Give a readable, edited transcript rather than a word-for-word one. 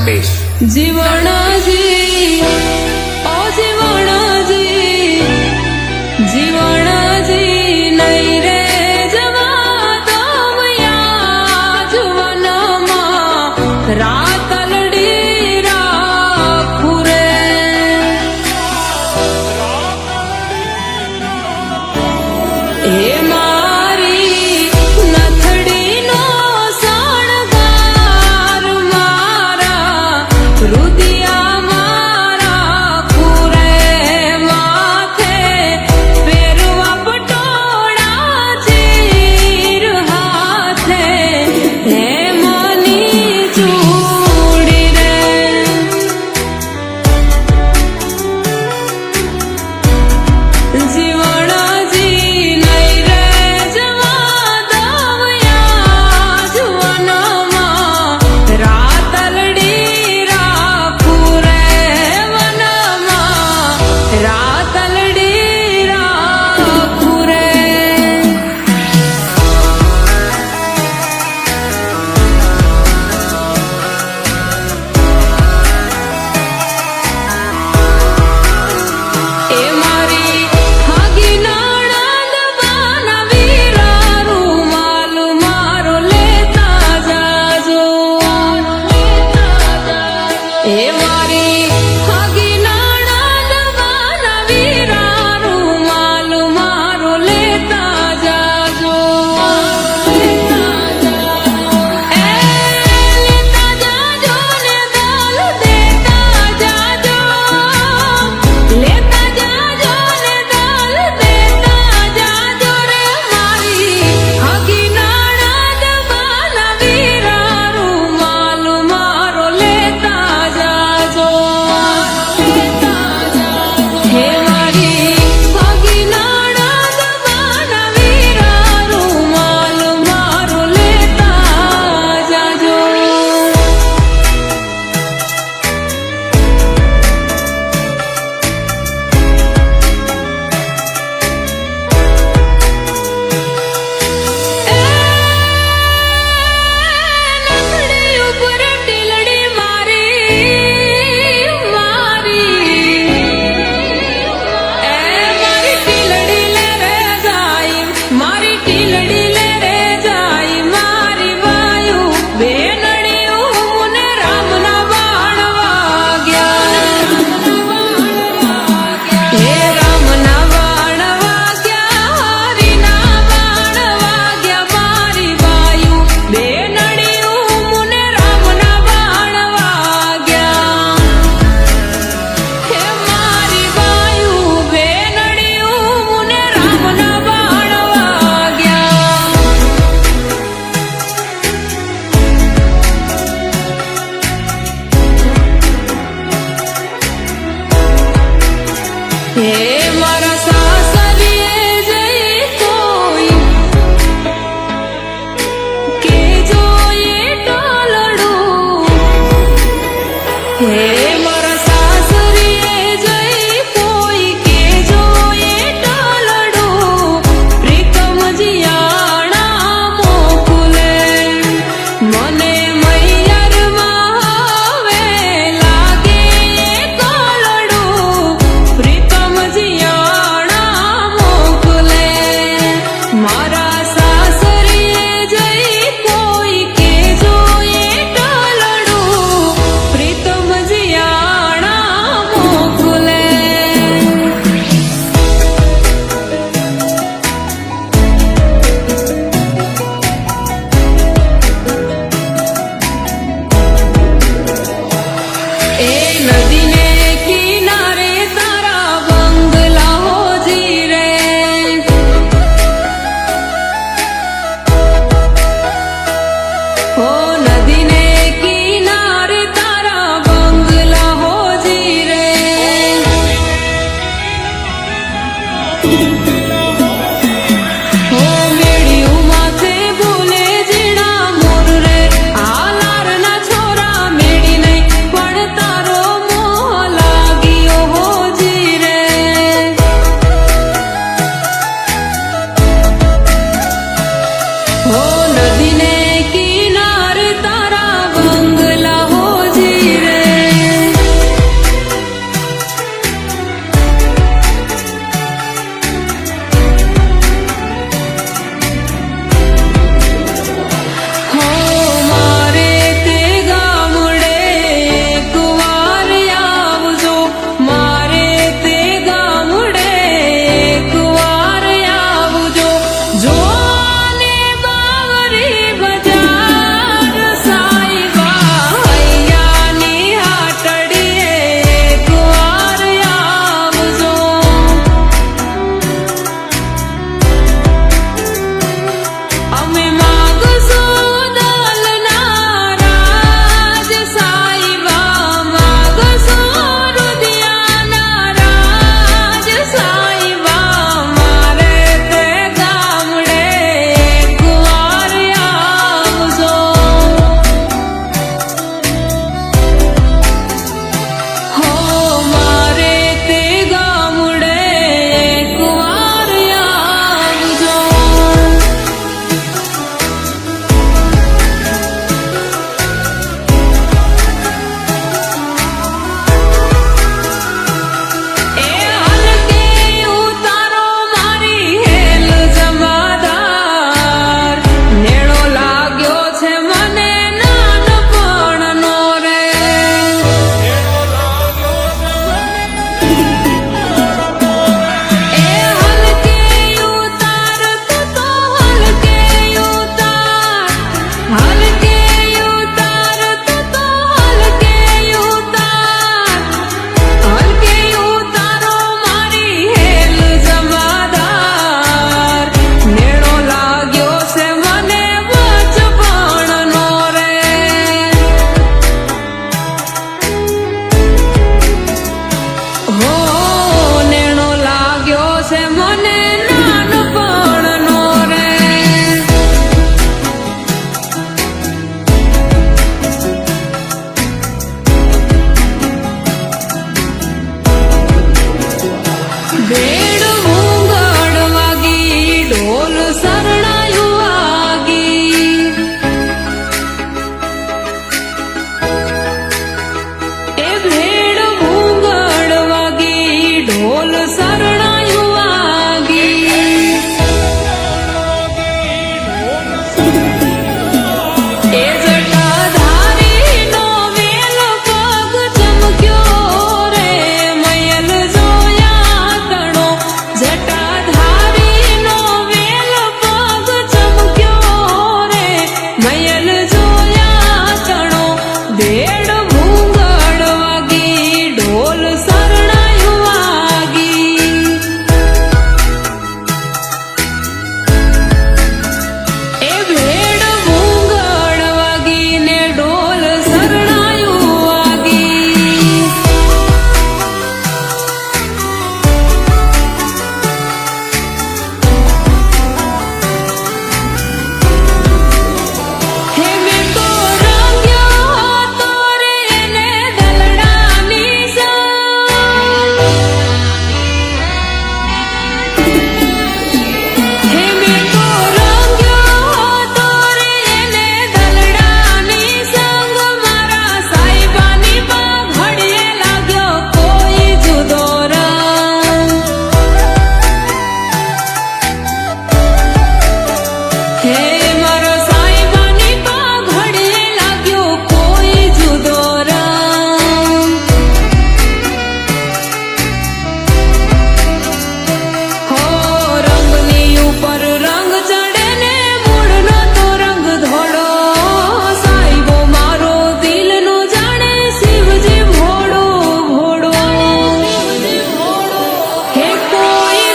ખાંડેશ. જીવણજી ઓ જીવણજી જીવણજી નહીં રે જવા તો મયા જુવનમાં રાતલડી રાખું રે. હે મારી નથડીનો શણગાર મારા રુદિયા મારા પૂરે માથે પહેરવા પટોળા ચીર હાથે હે મની ચૂડી રે. જીવણજી નહીં રે જવા દવયા જુવનમાં રાતલડી રાખું રે વનમાં રાતલડી રાખું રે. એ મારી હાગી નણંદ બાના વીરા રૂમાલ મારો લેતા જાજો. એ મારી હાગી નણંદ બાના વીરા રૂમાલ મારો લેતા જાજો. એ લેતા જાજો ને દાલ દેતા જાજો. લેતા જાજો ને દાલ દેતા જાજો રે મારી હાગી નણંદ બાના વીરા રૂમાલ મારો લેતા જાજો. હે મારી હાગી નણંદ બાના વીરા રૂમાલ મારો લેતા જાજો. નથડી ઉપર ટીલડી મારી મારી ટીલડી લે રે જાય મારી ટીલડી લે રે જાય મારી વાયુ બેનડીયું મુને રામના બાણ વાગ્યા. હે રામના બાણ વાગ્યા હરિના બાણ વાગ્યા મારી વાયુ બેનડીયું મુને રામના બાણ વાગ્યા. હે મારી વાયુ બેનડીયું મુને રામના બાણ વાગ્યા. હે મારા સાસરીએ જઈ કોઈ કે જોઈએ ટોલડું. હે મારા સાસરીએ જઈ કોઈ કે જોઈએ ટોલડું. પ્રીતમ જીયાણા મોકલે મને મૈયરમાં હવે લાગે કોલડું. પ્રીતમ જીયાણા મોકલે મારા સાસરીએ જઈ કોઈ કે જોઈએ ટોલડું. પ્રીતમ જીયાણા મોકલે. એ નદી